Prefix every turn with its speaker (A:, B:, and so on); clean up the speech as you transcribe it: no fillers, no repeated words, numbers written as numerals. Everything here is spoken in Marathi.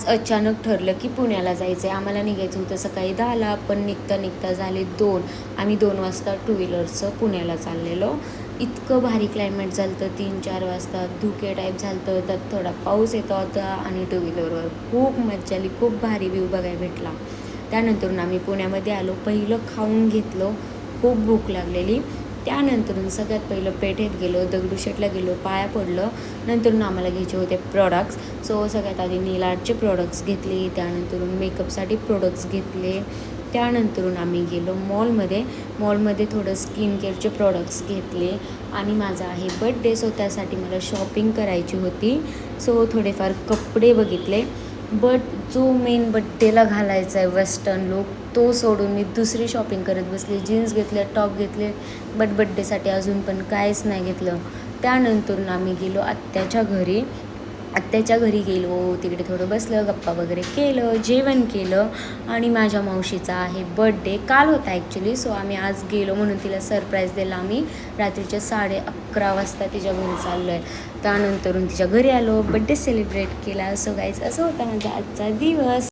A: अचानक ठरलं की पुण्याला जायचं आहे. आम्हाला निघायचं होतं सकाळी 10ला, पण निघता झाले 2. आम्ही 2 वाजता टू व्हीलरचं पुण्याला चाललेलो. इतकं भारी क्लायमेट झालं होतं 3-4 वाजता. धुके टाईप झालं होतं, त्यात थोडा पाऊस येत होता आणि टू व्हीलरवर खूप मज्जा आली. खूप भारी व्ह्यू बघायला भेटला. त्यानंतरून आम्ही पुण्यामध्ये आलो. पहिलं खाऊन घेतलं, खूप भूक लागलेली. त्यानंतरून सगळ्यात पहिलं पेठेत गेलो, दगडूशेठला गेलो, पाया पडलं. नंतरून आम्हाला घ्यायचे होते प्रॉडक्ट्स. सो सगळ्यात आधी नेल आर्टचे प्रॉडक्ट्स घेतले. त्यानंतरून मेकअपसाठी प्रोडक्ट्स घेतले. त्यानंतरून आम्ही गेलो मॉलमध्ये थोडं स्किन केअरचे प्रॉडक्ट्स घेतले. आणि माझा आहे बड्डे, सो त्यासाठी मला शॉपिंग करायची होती. सो थोडेफार कपडे बघितले. बट जो मेन बड्डेला घालायचा आहे वेस्टर्न लुक, तो सोडून मी दुसरी शॉपिंग करत बसले. जीन्स घेतले, टॉप घेतले, बट बड्डेसाठी अजून पण काहीच नाही घेतलं. त्यानंतरून आम्ही गेलो आत्याच्या घरी गेलो. तिकडे थोडं बसलं, गप्पा वगैरे केलं, जेवण केलं. आणि माझ्या मावशीचा आहे बड्डे, काल होता ॲक्च्युली. सो आम्ही आज गेलो म्हणून तिला सरप्राईज दिला. आम्ही रात्रीच्या 11:30 वाजता तिच्या घरी चाललो आहे. त्यानंतरून तिच्या घरी आलो, बड्डे सेलिब्रेट केला. सो गाईज असं होता माझा आजचा दिवस.